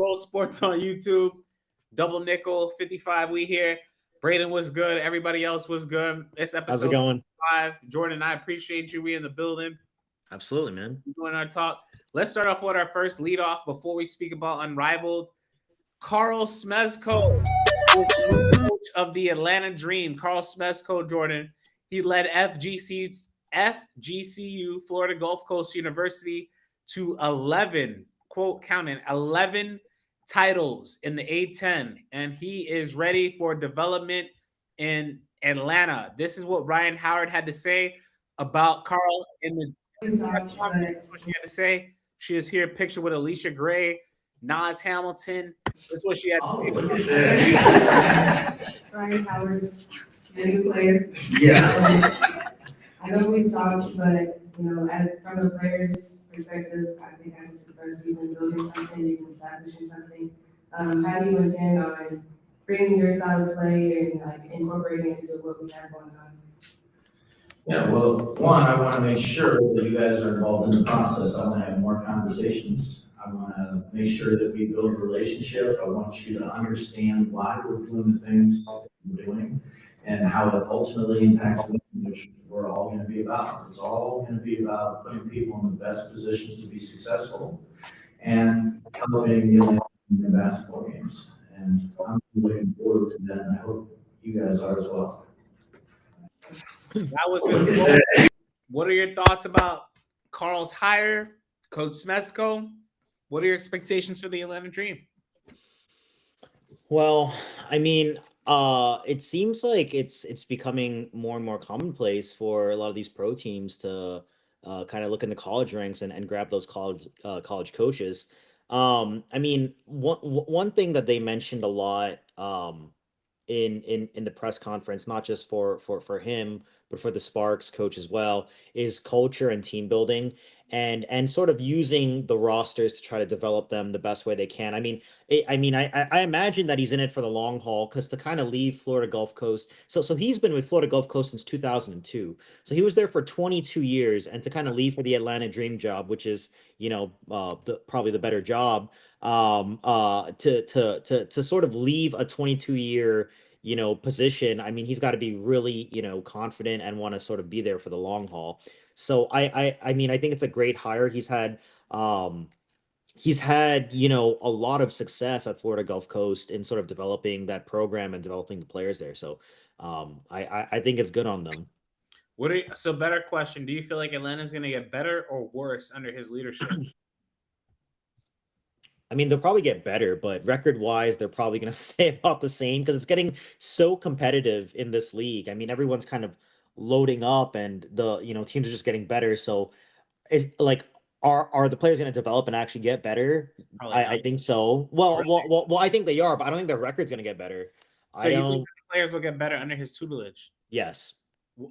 World Sports on YouTube. Double Nickel 55. We here. Braden was good. Everybody else was good. This How's it episode going? 5. Jordan, I appreciate you. We in the building. Absolutely, man. Doing our talk. Let's start off with our first lead off before we speak about Unrivaled. Karl Smesko, coach of the Atlanta Dream. Karl Smesko, Jordan. He led FGCU, Florida Gulf Coast University, to 11, quote, counting 11 titles in the A10, and he is ready for development in Atlanta. This is what Ryan Howard had to say about Karl in the press conference. This is what she had to say. She is here pictured with Alicia Gray, Nas Hamilton. This is what she had to say. Ryan Howard, a new player. Yes. I know we talked, but from a player's perspective, I think I was impressed. We've been building something, we've been establishing something. How do you intend on bringing your style of play and incorporating it into what we have going on? Yeah, well, one, I want to make sure that you guys are involved in the process. I want to have more conversations. I want to make sure that we build a relationship. I want you to understand why we're doing the things we're doing and how it ultimately impacts them, which we're all going to be about. It's all going to be about putting people in the best positions to be successful and elevating the basketball games. And I'm looking forward to that, and I hope you guys are as well. That was good. What are your thoughts about Karl's hire, Coach Smesko? What are your expectations for the Atlanta Dream? Well, I mean, it seems like it's becoming more and more commonplace for a lot of these pro teams to kind of look in the college ranks and grab those college coaches. I mean, one thing that they mentioned a lot in the press conference, not just for him, but for the Sparks coach as well, is culture and team building and sort of using the rosters to try to develop them the best way they can. I mean, I imagine that he's in it for the long haul, because to kind of leave Florida Gulf Coast. So he's been with Florida Gulf Coast since 2002. So he was there for 22 years, and to kind of leave for the Atlanta Dream job, which is, probably the better job, to sort of leave a 22-year position. I mean, he's got to be really confident and want to sort of be there for the long haul. So I mean, I think it's a great hire. He's had a lot of success at Florida Gulf Coast in sort of developing that program and developing the players there. So I think it's good on them. So better question, do you feel like Atlanta's going to get better or worse under his leadership? I mean, they'll probably get better, but record-wise, they're probably going to stay about the same, because it's getting so competitive in this league. I mean, everyone's kind of loading up, and the teams are just getting better. So, is like, are the players going to develop and actually get better? I think so. Well, I think they are, but I don't think their record's going to get better. So you think the players will get better under his tutelage? Yes.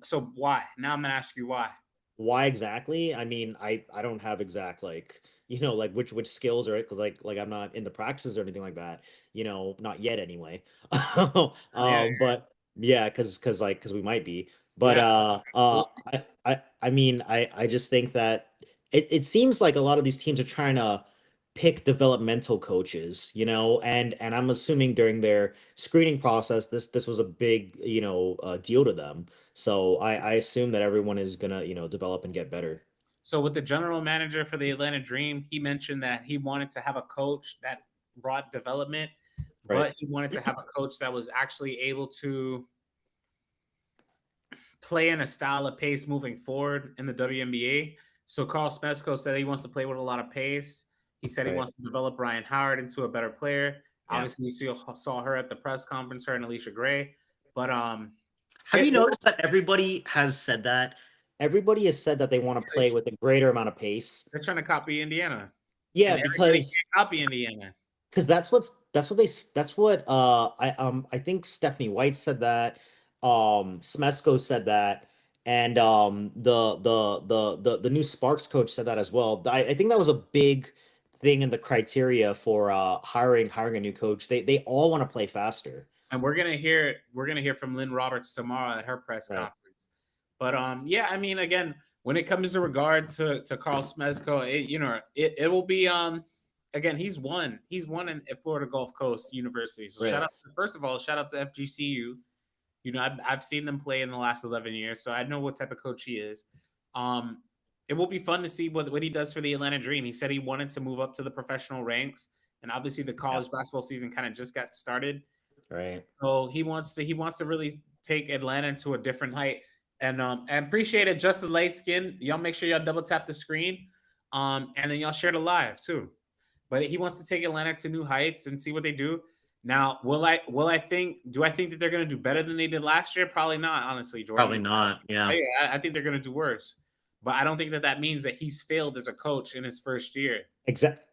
So why? Now I'm going to ask you why. Why exactly? I mean, I don't have exact which skills are it, because like I'm not in the practices or anything like that, not yet anyway. But yeah, because we might be. But I mean, I just think that it seems like a lot of these teams are trying to pick developmental coaches, and I'm assuming during their screening process, this was a big deal to them. So I assume that everyone is gonna develop and get better. So with the general manager for the Atlanta Dream, he mentioned that he wanted to have a coach that brought development, but he wanted to have a coach that was actually able to play in a style of pace moving forward in the WNBA. So Karl Smesko said he wants to play with a lot of pace. He said he wants to develop Ryan Howard into a better player. Yeah. Obviously, you saw her at the press conference, her and Alicia Gray. But have you noticed that everybody has said that? Everybody has said that they want to play with a greater amount of pace. They're trying to copy Indiana. Yeah, because copy Indiana. Because that's what I think Stephanie White said that. Smesko said that, and the new Sparks coach said that as well. I think that was a big thing in the criteria for hiring a new coach. They all want to play faster. And we're gonna hear from Lynne Roberts tomorrow at her press conference. But yeah, I mean, again, when it comes to regard to Karl Smesko, it will be again, he's won at Florida Gulf Coast University. So Right. first of all, shout out to FGCU. You know, I've seen them play in the last 11 years, so I know what type of coach he is. Um, it will be fun to see what he does for the Atlanta Dream. He said he wanted to move up to the professional ranks, and obviously the college basketball season kind of just got started. Right. So he wants to really take Atlanta to a different height. And I appreciate it. Just the light skin. Y'all make sure y'all double tap the screen. And then y'all share the live too. But he wants to take Atlanta to new heights and see what they do. Now, do I think that they're gonna do better than they did last year? Probably not, honestly, Jordan. Probably not. Yeah. I think they're gonna do worse. But I don't think that means that he's failed as a coach in his first year. Exactly.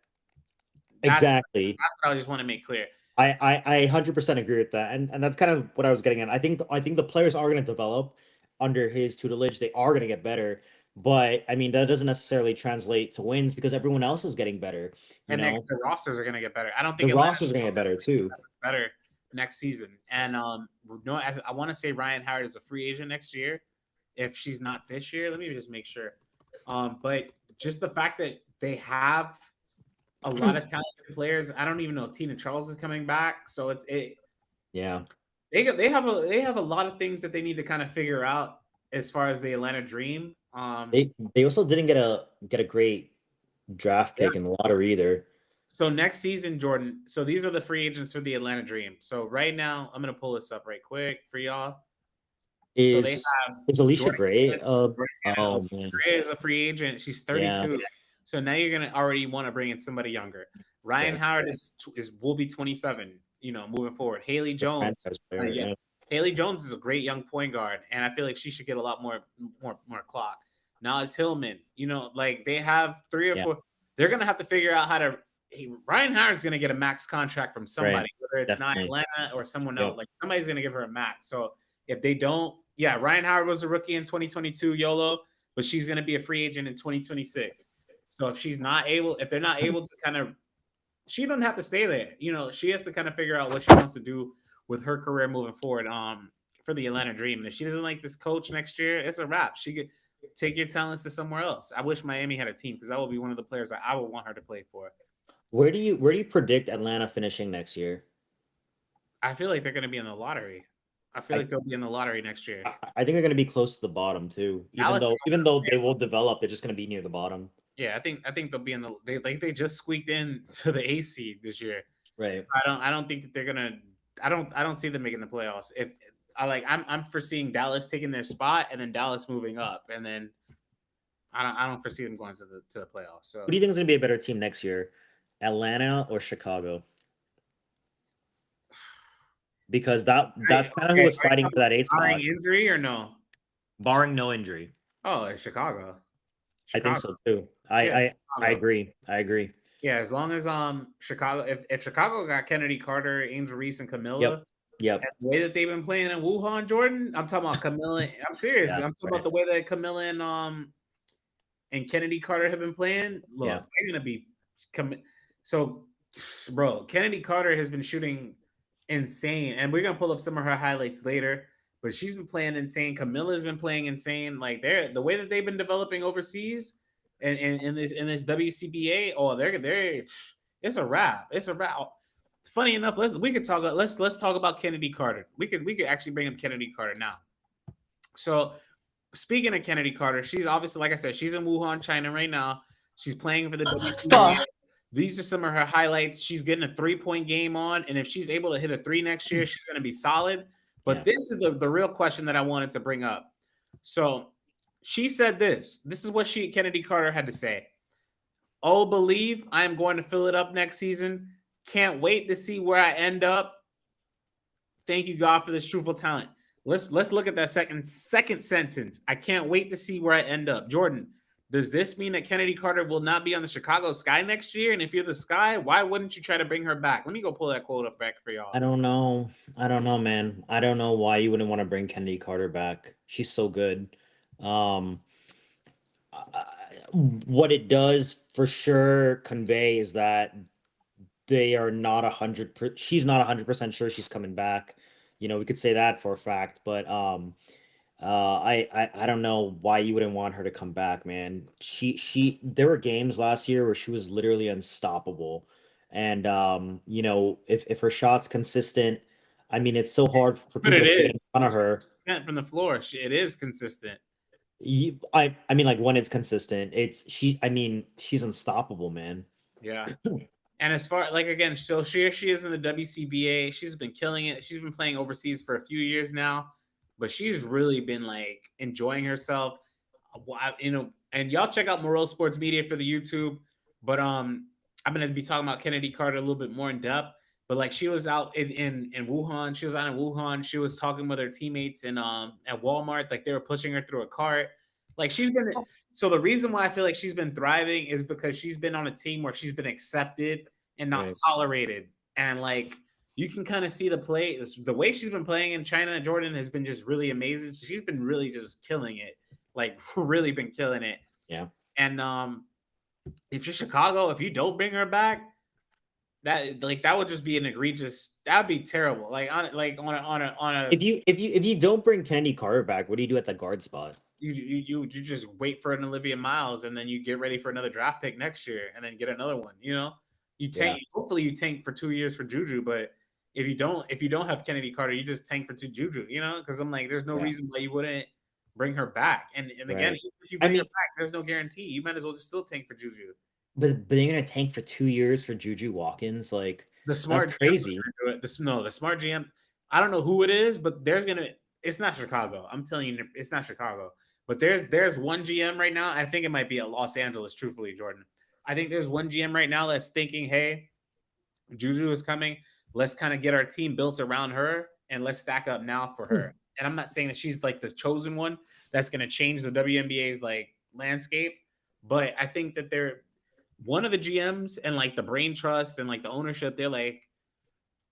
That's Exactly. what I just want to make clear. I 100% agree with that, and that's kind of what I was getting at. I think the players are going to develop under his tutelage. They are going to get better, but I mean that doesn't necessarily translate to wins because everyone else is getting better. You know, the rosters are going to get better. I don't think the rosters are going to get better too. Better next season. And no, I want to say Ryan Howard is a free agent next year. If she's not this year, let me just make sure. But just the fact that they have a lot of talented players. I don't even know Tina Charles is coming back, so yeah. They have a lot of things that they need to kind of figure out as far as the Atlanta Dream. They also didn't get a great draft pick in the lottery either. So next season, Jordan. So these are the free agents for the Atlanta Dream. So right now, I'm gonna pull this up right quick for y'all. So they have Alicia Gray. Gray is a free agent. She's 32. Yeah. So now you're gonna already want to bring in somebody younger. Ryan Howard will be 27. You know, moving forward. Haley Jones. Haley Jones is a great young point guard, and I feel like she should get a lot more clock. Now it's Hillman. You know, like they have 3 or 4. They're gonna have to figure out how to. Ryan Howard's gonna get a max contract from somebody, whether it's not Atlanta or someone else. Like somebody's gonna give her a max. So if they don't, Ryan Howard was a rookie in 2022, YOLO, but she's gonna be a free agent in 2026. So if they're not able to kind of, she doesn't have to stay there. You know, she has to kind of figure out what she wants to do with her career moving forward. For the Atlanta Dream. And if she doesn't like this coach next year, it's a wrap. She could take your talents to somewhere else. I wish Miami had a team because that would be one of the players that I would want her to play for. Where do you predict Atlanta finishing next year? I feel like they're going to be in the lottery. I feel like they'll be in the lottery next year. I think they're going to be close to the bottom too. Even though they will develop, they're just going to be near the bottom. Yeah, I think they'll be in they just squeaked in to the A seed this year. Right. So I don't think that they're gonna. I don't see them making the playoffs. I'm foreseeing Dallas taking their spot and then Dallas moving up, and then I don't foresee them going to the playoffs. So who do you think is going to be a better team next year, Atlanta or Chicago? Because that's kind of who was fighting for that 8th spot. Barring injury or no? Barring no injury. Oh, it's Chicago. I think so too. I agree. Yeah, as long as Chicago, if Chicago got Chennedy Carter, Angel Reese, and Camilla, yep. The way that they've been playing in Wuhan, Jordan, I'm talking about Camilla. I'm serious. I'm talking about the way that Camilla and Chennedy Carter have been playing. Look, they're gonna be so, bro. Chennedy Carter has been shooting insane, and we're gonna pull up some of her highlights later. But she's been playing insane. Camilla's been playing insane. Like the way that they've been developing overseas and in this WCBA. Oh, they're it's a wrap. It's a wrap. Funny enough, let's talk about Chennedy Carter. We could actually bring up Chennedy Carter now. So speaking of Chennedy Carter, she's obviously, like I said, she's in Wuhan, China right now. She's playing for the WCBA. These are some of her highlights. She's getting a 3-point game on, and if she's able to hit a 3 next year, she's going to be solid. But this is the real question that I wanted to bring up. So she said this. This is what Chennedy Carter had to say. Oh, believe I am going to fill it up next season. Can't wait to see where I end up. Thank you, God, for this truthful talent. Let's look at that second sentence. I can't wait to see where I end up. Jordan, does this mean that Chennedy Carter will not be on the Chicago Sky next year? And if you're the Sky, why wouldn't you try to bring her back? Let me go pull that quote up back for y'all. I don't know, man. I don't know why you wouldn't want to bring Chennedy Carter back. She's so good. What it does for sure convey is that they are not 100%. She's not 100% sure she's coming back. You know, we could say that for a fact, but I don't know why you wouldn't want her to come back, man. There were games last year where she was literally unstoppable. And you know, if her shot's consistent, I mean, it's so hard for But people it to stay is in front of her. from the floor. It is consistent. I mean, like when it's consistent, I mean, she's unstoppable, man. Yeah. And as far like again, so she is in the WCBA. She's been killing it. She's been playing overseas for a few years now, but she's really been like enjoying herself. You know, and y'all check out Morel Sports Media for the YouTube. But I'm gonna be talking about Chennedy Carter a little bit more in depth. But like she was out in Wuhan. She was out in Wuhan. She was talking with her teammates in at Walmart. Like they were pushing her through a cart. Like she's been so the reason why I feel like she's been thriving is because she's been on a team where she's been accepted and not Right. tolerated. And like you can kind of see the way she's been playing in China. Jordan has been just really amazing. So she's been really just killing it, like really been killing it. Yeah. And if you're Chicago, if you don't bring her back, that would just be an egregious. That would be terrible. Like on a If you don't bring Kennedy Carter back, what do you do at the guard spot? you just wait for an Olivia Miles and then you get ready for another draft pick next year and then get another one. You know, you tank. Yeah. Hopefully, you tank for 2 years for Juju, but if you don't have Kennedy Carter, you just tank for two Juju. You know, because I'm like, there's no Yeah. reason why you wouldn't bring her back. And again, Right. even if you I bring her mean, back, there's no guarantee. You might as well just still tank for Juju. but you're gonna tank for 2 years for Juju Watkins, like The that's smart GM is crazy. gonna do it. The smart GM. I don't know who it is, but there's gonna. It's not Chicago. I'm telling you, it's not Chicago. But there's one GM right now. I think it might be at Los Angeles. Truthfully, Jordan, I think there's one GM right now that's thinking, hey, Juju is coming. Let's kind of get our team built around her and let's stack up now for her. And I'm not saying that she's like the chosen one that's going to change the WNBA's like landscape, but I think that they're one of the GMs and like the brain trust and like the ownership. They're like,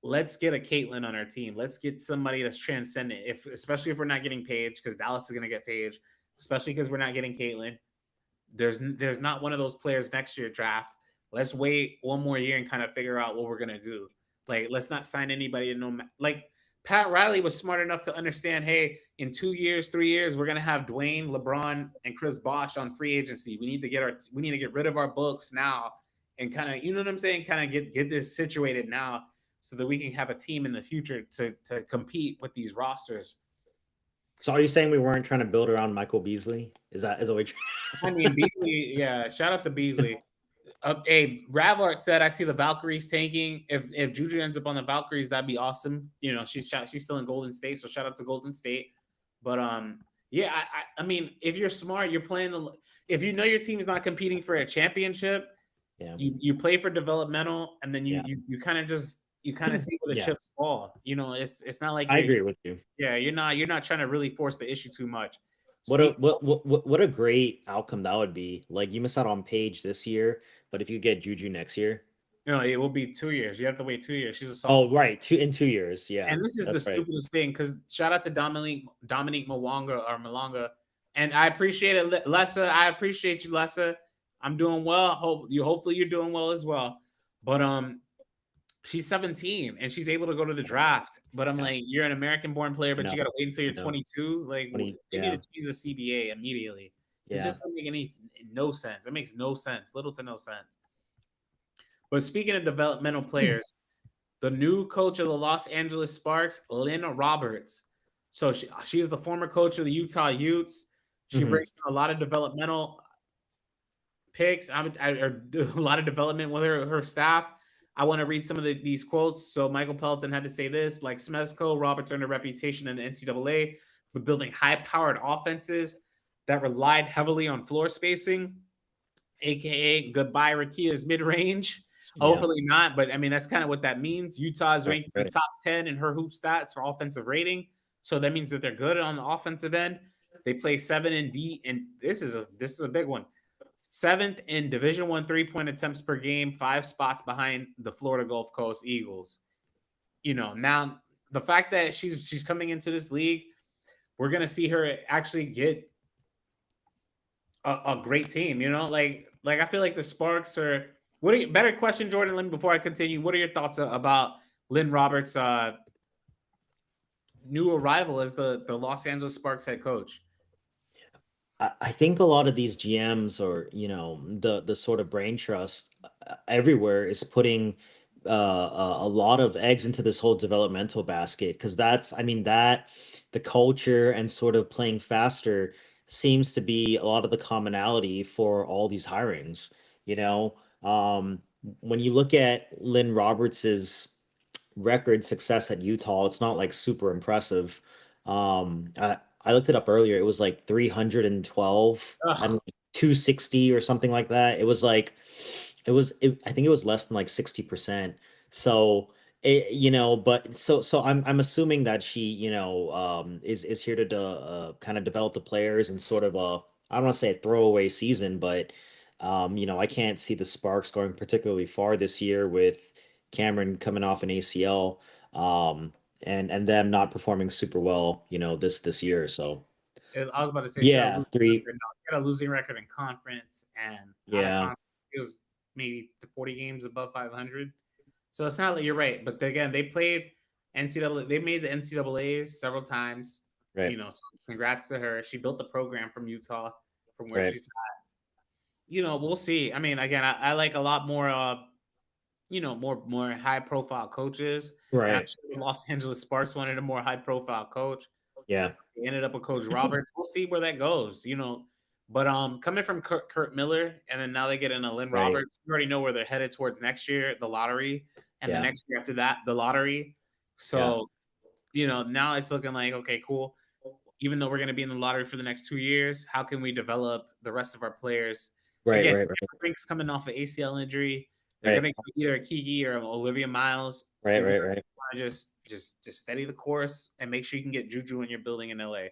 let's get a Caitlyn on our team. Let's get somebody that's transcendent. Especially if we're not getting Paige, because Dallas is going to get Paige. Especially because we're not getting Caitlyn. There's not one of those players next year draft. Let's wait one more year and kind of figure out what we're gonna do. Like, let's not sign anybody to no. Like Pat Riley was smart enough to understand. Hey, in 2 years, 3 years, we're gonna have Dwayne, LeBron, and Chris Bosh on free agency. We need to get rid of our books now and kind of, you know what I'm saying? Kind of get this situated now so that we can have a team in the future to compete with these rosters. So are you saying we weren't trying to build around Michael Beasley? Is that what I mean, Beasley, yeah. Shout out to Beasley. Hey, Ravart said, "I see the Valkyries tanking. If Juju ends up on the Valkyries, that'd be awesome. You know, she's still in Golden State, so shout out to Golden State. But yeah, I mean, if you're smart, you're playing if you know your team's not competing for a championship, yeah. you play for developmental, and then you Yeah. you kind of see where the Yeah. chips fall. You know, it's not like I agree with you. Yeah, you're not trying to really force the issue too much. What a great outcome that would be. Like you miss out on Paige this year, but if you get Juju next year. No, it will be 2 years. You have to wait 2 years. She's a sophomore. Oh, right. In 2 years. Yeah. And this is the stupidest thing because shout out to Dominique Malonga. And I appreciate it, Lessa. I appreciate you, Lessa. I'm doing well. Hopefully you're doing well as well. But she's 17 and she's able to go to the draft. But I'm like, you're an American-born player, but you got to wait until you're 22. Like, you need to change the CBA immediately. It just doesn't make no sense. It makes no sense, little to no sense. But speaking of developmental players, the new coach of the Los Angeles Sparks, Lynne Roberts. So she is the former coach of the Utah Utes. She brings a lot of developmental picks, a lot of development with her staff. I want to read some of these quotes. So Michael Pelton had to say this, like Smesko, Roberts earned a reputation in the NCAA for building high-powered offenses that relied heavily on floor spacing, aka goodbye Rakia's mid-range. Hopefully not, but I mean that's kind of what that means. Utah is ranked in the top 10 in her hoop stats for offensive rating, so that means that they're good on the offensive end. They play 7 in D, and this is a big one. 7th in Division I 3-point attempts per game, 5 spots behind the Florida Gulf Coast Eagles. You know, now the fact that she's coming into this league, we're gonna see her actually get a great team. You know, like I feel like the Sparks are. Better question, Jordan Lynn, before I continue. What are your thoughts about Lynne Roberts' new arrival as the Los Angeles Sparks head coach? I think a lot of these GMs or the sort of brain trust everywhere is putting a lot of eggs into this whole developmental basket because that the culture and sort of playing faster seems to be a lot of the commonality for all these hirings. You know, when you look at Lynne Roberts's record success at Utah, it's not like super impressive. I looked it up earlier. It was like 312 and Ugh. like 260 or something like that. I think it was less than like 60%. So but so I'm assuming that she, is here to kind of develop the players and sort of I don't want to say a throwaway season, but I can't see the Sparks going particularly far this year with Cameron coming off an ACL, and them not performing super well, this year. So I was about to say she had a yeah, losing three, record. No, she had a losing record in conference and out of yeah, conference. It was maybe 40 games above 500. So it's not like you're right, but again, they played NCAA. They made the NCAA's several times. right, So congrats to her. She built the program from Utah, from where right, she's we'll see. I mean, again, I like a lot more more high profile coaches. And I'm right, sure the Los Angeles Sparks wanted a more high profile coach. yeah, They ended up with Coach Roberts. We'll see where that goes. But coming from Kurt Miller, and then now they get in a Lynne right, Roberts, you already know where they're headed towards next year, the lottery, and the yeah, next year after that, the lottery. yeah, So, now it's looking like, okay, cool. Even though we're going to be in the lottery for the next 2 years, how can we develop the rest of our players? right, Again, right, right, Brink's coming off an ACL injury. They're right, going to get either a Kiki or Olivia Miles. right, You're going right, right. to just steady the course and make sure you can get Juju in your building in LA.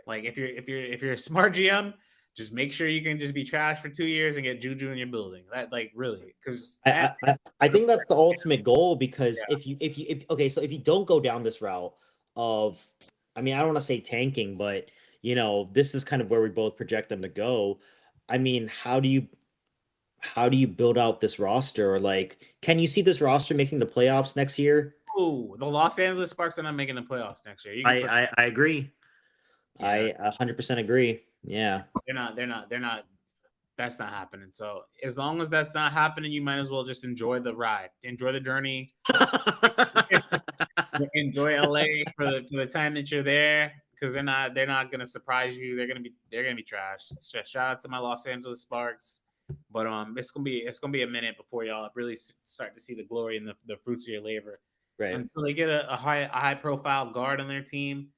Like if you're a smart GM, just make sure you can just be trash for 2 years and get Juju in your building. That like really because I think that's the ultimate goal because yeah. if okay, so if you don't go down this route of, I mean, I don't want to say tanking, but this is kind of where we both project them to go. I mean, how do you build out this roster? Or like, can you see this roster making the playoffs next year? Oh, the Los Angeles Sparks are not making the playoffs next year. You can I put I, I agree. yeah, I 100% agree. Yeah. they're not. That's not happening. So as long as that's not happening, you might as well just enjoy the ride, enjoy the journey, enjoy LA for the time that you're there because they're not gonna surprise you. They're gonna be trash. So shout out to my Los Angeles Sparks, but it's gonna be a minute before y'all really start to see the glory and the fruits of your labor Right. until they get a high profile guard on their team.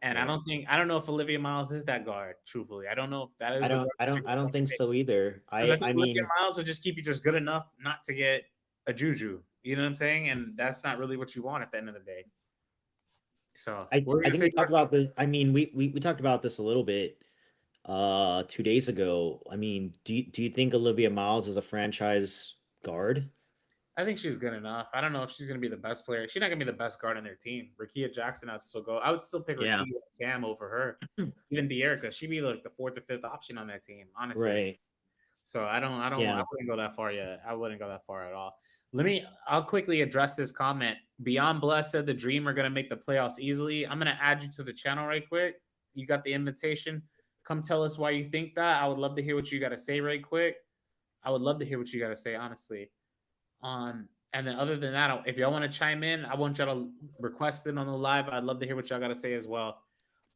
And Right. I don't know if Olivia Miles is that guard. Truthfully, I don't know if that is I the don't guard I don't I don't think so either. because I I think I Olivia mean, Miles will just keep you just good enough not to get a Juju. You know what I'm saying? And that's not really what you want at the end of the day. So what were you I gonna think say, we talked Josh? about this. I mean, we talked about this a little bit 2 days ago. I mean, do you think Olivia Miles is a franchise guard? I think she's good enough. I don't know if she's gonna be the best player. She's not gonna be the best guard on their team. Rakia Jackson, I'd still go. I would still pick Yeah. Rakia and Cam over her. Even De'Erica, she'd be like the fourth or fifth option on that team, honestly. Right. So I Yeah. wouldn't go that far yet. I wouldn't go that far at all. I'll quickly address this comment. Beyond Bless said the Dream are going to make the playoffs easily. I'm going to add you to the channel right quick. You got the invitation. Come tell us why you think that. I would love to hear what you got to say right quick. I would love to hear what you got to say, honestly. And then other than that, if y'all want to chime in, I want y'all to request it on the live. I'd love to hear what y'all got to say as well.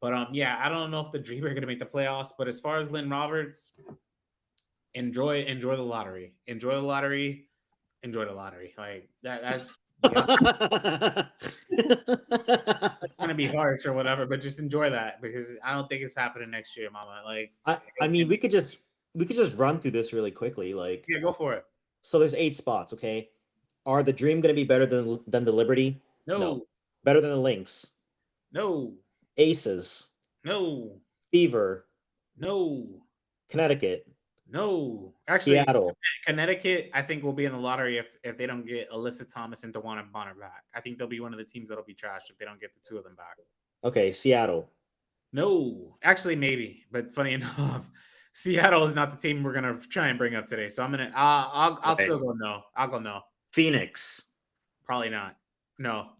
But yeah, I don't know if the Dream are going to make the playoffs. But as far as Lynne Roberts, enjoy the lottery. Enjoy the lottery. Enjoy the lottery. Like that's gonna be harsh or whatever, but just enjoy that because I don't think it's happening next year, Mama. Like, I mean, we could just run through this really quickly. Like, yeah, go for it. so there's 8 spots. Okay, are the Dream going to be better than the Liberty? No. No, Better than the Lynx? no, Aces? no, Fever? no, Connecticut? no. Actually, Seattle? Connecticut, I think will be in the lottery if they don't get Alyssa Thomas and DeWanna Bonner back. I think they'll be one of the teams that'll be trashed if they don't get the two of them back. Okay, Seattle. No, actually, maybe, but funny enough, Seattle is not the team we're gonna try and bring up today. So I'll Okay. still go no. I'll go no. Phoenix. Probably not. No.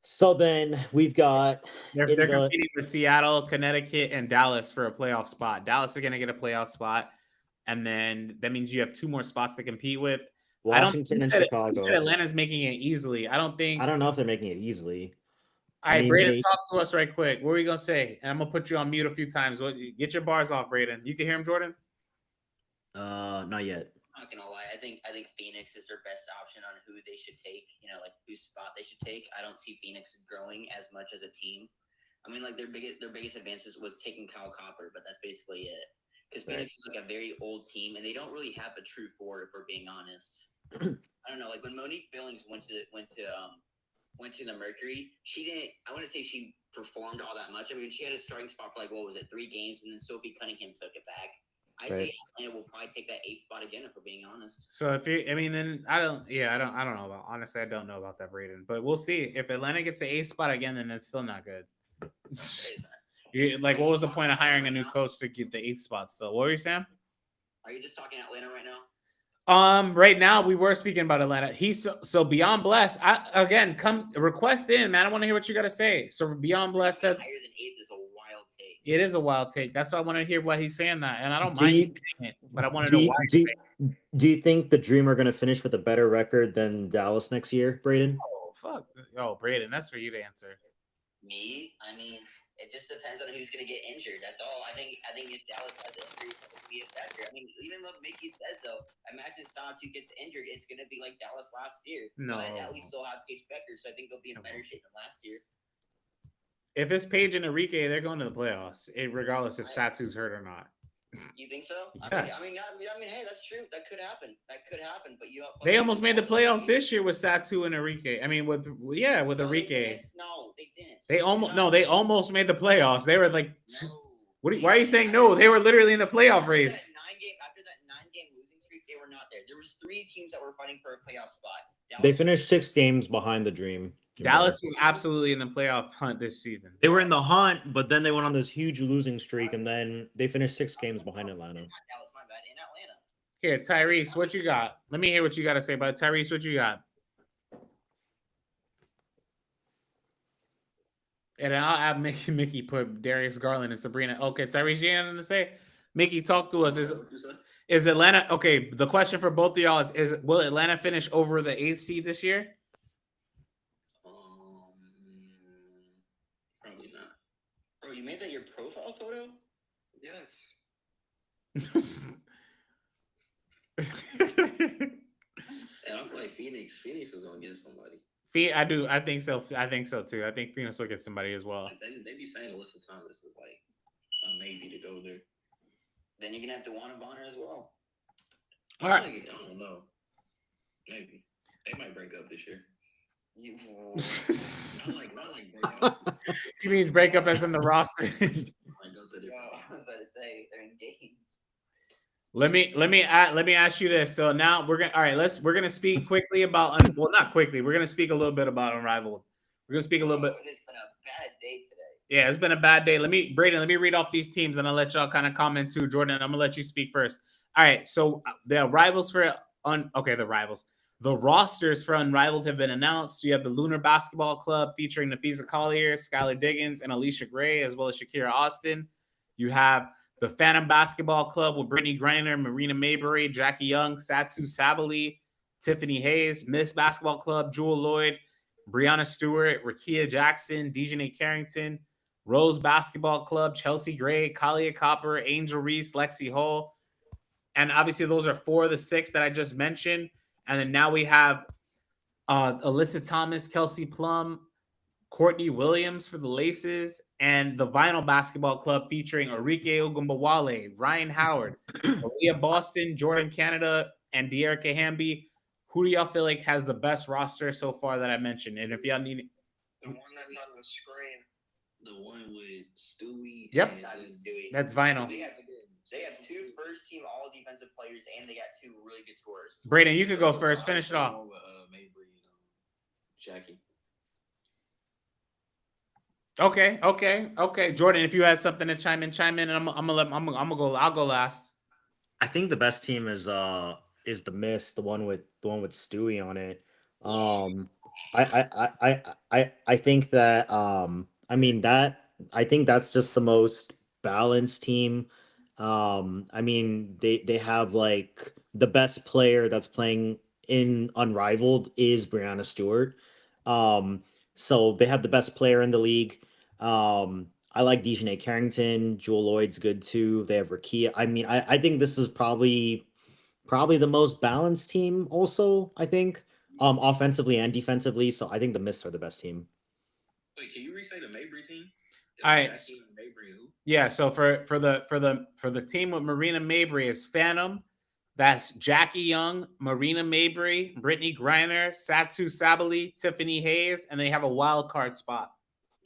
So then we've got They're in the competing with Seattle, Connecticut, and Dallas for a playoff spot. Dallas are going to get a playoff spot, and then that means you have 2 more spots to compete with. Washington and You said Chicago. Atlanta's making it easily. I don't know if they're making it easily. All right, Braden, talk to us right quick. What were you gonna say? And I'm gonna put you on mute a few times. Get your bars off, Braden. You can hear him, Jordan? Not yet. I'm not gonna lie. I think Phoenix is their best option on who they should take. Like whose spot they should take. I don't see Phoenix growing as much as a team. I mean, like their biggest advances was taking Karl Smesko, but that's basically it. Because Phoenix is like a very old team, and they don't really have a true forward, if we're being honest. I don't know. Like when Monique Billings went to the Mercury, she didn't. I wouldn't say she performed all that much. I mean, she had a starting spot for like 3 games, and then Sophie Cunningham took it back. I say Atlanta will probably take that 8th spot again, if we're being honest. So then I don't know about. Honestly, I don't know about that, Braden. But we'll see. If Atlanta gets the 8th spot again, then it's still not good. What was the point of hiring a new coach to get the 8th spot? Still, what were you saying? Are you just talking Atlanta right now? Right now we were speaking about Atlanta. He's so Beyond Blessed. Come request in, man. I want to hear what you got to say. So Beyond Blessed said higher than 8th is a wild take. It is a wild take. That's why I want to hear why he's saying that, and I don't mind you saying it, but I want to know why. Do you think the Dream are going to finish with a better record than Dallas next year, Braden? Oh fuck! Oh, Braden, that's for you to answer. Me? I mean, it just depends on who's going to get injured. That's all. I think if Dallas has the injury, it's going to be a factor. I mean, even what Mickey says, though, imagine Santu gets injured, it's going to be like Dallas last year. No. But at least they'll have Paige Bueckers, so I think they'll be in better shape than last year. If it's Paige and Enrique, they're going to the playoffs, regardless if Satu's hurt or not. You think so? Yes. I mean, hey, that's true. That could happen. But they almost made the playoffs this year with Satu and Enrique. I mean, with Enrique. No, they didn't. They almost made the playoffs. They were like, why are you saying no? They were literally in the playoff race. After that 9-game losing streak, they were not there. There was 3 teams that were fighting for a playoff spot. They finished 6 games behind the Dream. Dallas was absolutely in the playoff hunt this season. They were in the hunt, but then they went on this huge losing streak, and then they finished 6 games behind Atlanta. Not Dallas, my bad. In Atlanta. Here, Tyrese, what you got? Let me hear what you got to say about it. Tyrese, what you got? And I'll have Mickey put Darius Garland and Sabrina. Okay, Tyrese, you have anything to say? Mickey, talk to us. Is Atlanta okay? The question for both of y'all is will Atlanta finish over the 8th seed this year? Probably not. Bro, you made that your profile photo? Yes. And I'm like Phoenix. Phoenix is gonna get somebody. I do. I think so. I think so too. I think Phoenix will get somebody as well. They be saying Alyssa Thomas is like a maybe to go there. Then you're gonna have to want a Bonner as well. All right. I don't know. Maybe they might break up this year. Not like break up. He means break up as in the roster. I was about to say they're engaged. Let me ask you this. So now we're gonna speak quickly about not quickly. We're gonna speak a little bit about Unrivaled. We're gonna speak a little bit. It's been a bad day today. Yeah, it's been a bad day. Braden, let me read off these teams and I'll let y'all kind of comment too. Jordan, I'm gonna let you speak first. All right. So the rosters for Unrivaled have been announced. You have the Lunar Basketball Club featuring Nafisa Collier, Skylar Diggins, and Alicia Gray, as well as Shakira Austin. You have the Phantom Basketball Club with Brittany Griner, Marina Mayberry, Jackie Young, Satsu Sabali, Tiffany Hayes, Miss Basketball Club, Jewel Lloyd, Brianna Stewart, Rakia Jackson, Dejanay Carrington, Rose Basketball Club, Chelsea Gray, Kalia Copper, Angel Reese, Lexi Hull. And obviously those are 4 of the 6 that I just mentioned. And then now we have Alyssa Thomas, Kelsey Plum, Courtney Williams for the Laces, and the Vinyl Basketball Club featuring Enrique Ogumbawale, Ryan Howard, Aaliyah Boston, Jordan Canada, and De'Erica Hamby. Who do y'all feel like has the best roster so far that I mentioned? And if y'all need the one that's on the screen, the one with Stewie. Yep, Stewie. That's Vinyl. They have 2 first-team all-defensive players, and they got 2 really good scorers. Braden, you could go first. Finish it off. Jackie. Okay. Jordan, if you had something to chime in, and I'll go last. I think the best team is the Mist, the one with Stewie on it. I think that I think that's just the most balanced team. I mean they have like the best player that's playing in Unrivaled is Brianna Stewart. Um, so they have the best player in the league. I like Dejanay Carrington. Jewel Lloyd's good too. They have Rakia. I think this is probably the most balanced team also, I think, offensively and defensively. So I think the Mists are the best team. Wait, can you re-say the Mabry team? All right. Jackie and Mabry, who? Yeah, so for the team with Marina Mabry is Phantom. That's Jackie Young, Marina Mabry, Brittany Griner, Satu Sabali, Tiffany Hayes, and they have a wild card spot.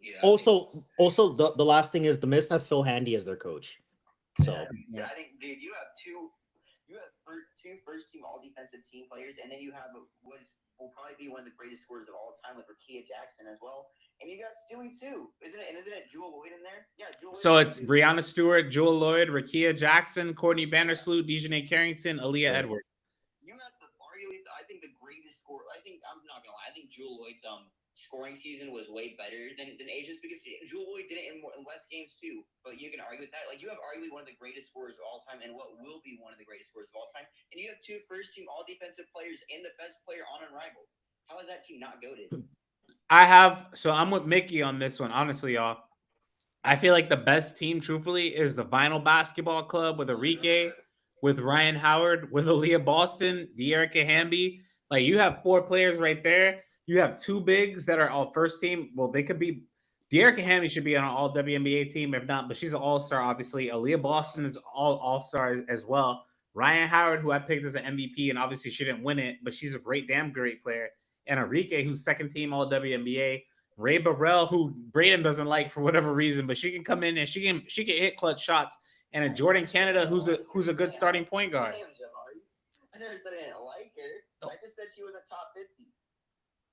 Yeah. Also, the last thing is the Mists have Phil Handy as their coach. So I think, dude, you have two first team all defensive team players, and then you have will probably be one of the greatest scorers of all time with Rakia Jackson as well. And you got Stewie too, isn't it? And isn't it Jewel Lloyd in there? Yeah, Jewel Lloyd. So it's Brianna Stewart, Jewel Lloyd, Rakia Jackson, Courtney Vandersloot, Dejanay Carrington, Aaliyah Edwards. You have arguably, I think, the greatest scorer. I'm not gonna lie. I think Jewel Lloyd's scoring season was way better than Asia's because Jewel Lloyd did it in less games too. But you can argue with that. Like, you have arguably one of the greatest scorers of all time and what will be one of the greatest scorers of all time. And you have two first team all defensive players and the best player on Unrivaled. How is that team not goated? I'm with Mickey on this one, honestly, y'all. I feel like the best team, truthfully, is the Vinyl Basketball Club with Enrique, with Ryan Howard, with Aaliyah Boston, De'Erica Hamby. Like, you have 4 players right there. You have 2 bigs that are all first team. Well, they could be. De'Erica Hamby should be on an all WNBA team, if not, but she's an all-star, obviously. Aaliyah Boston is all-star as well. Ryan Howard, who I picked as an MVP, and obviously she didn't win it, but she's a damn great player. And Enrique, who's second team all WNBA. Ray Burrell, who Braden doesn't like for whatever reason, but she can come in and she can hit clutch shots. And a Jordan Canada, who's a good starting point guard. I never said I didn't like her. I just said she was a top 50.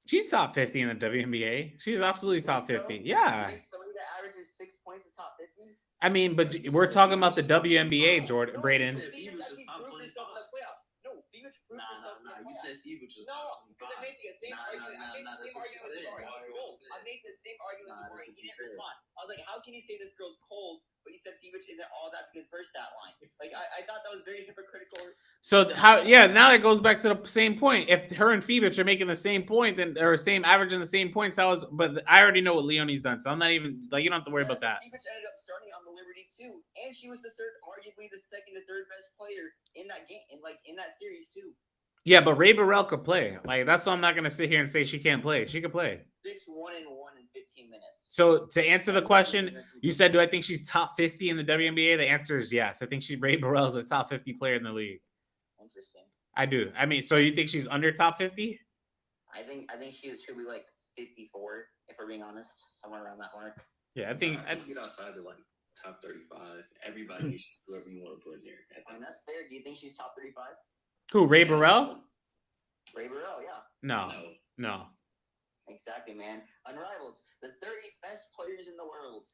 She's top 50 in the WNBA. She's absolutely top 50. Yeah. Somebody that averages 6 points is top 50. I mean, but we're talking about the WNBA, Jordan, Braden. You said Steve was just No, because I made the same argument. I made the same argument before. He didn't respond. I was like, how can you say this girl's cold, but you said Fevich isn't all that because her stat line? Like, I thought that was very hypocritical. So now it goes back to the same point. If her and Fevich are making the same point, then or same averaging the same points, but I already know what Leonie's done, so I'm not even like, you don't have to worry about that. Fevich ended up starting on the Liberty too, and she was arguably the second to third best player in that game, in that series too. Yeah, but Ray Burrell could play. Like, that's why I'm not going to sit here and say she can't play. She could play. 6-1-1 in 15 minutes. So to answer the question, you said, do I think she's top 50 in the WNBA? The answer is yes. I think Ray Burrell is a top 50 player in the league. Interesting. I do. I mean, so you think she's under top 50? I think she should be like 54, if we're being honest, somewhere around that mark. Yeah, I think I'd get outside to like top 35. Everybody needs whoever you want to put in there. I mean, that's fair. Do you think she's top 35? Who, Ray Burrell? Ray Burrell, yeah. No. Exactly, man. Unrivaled, the 30 best players in the world.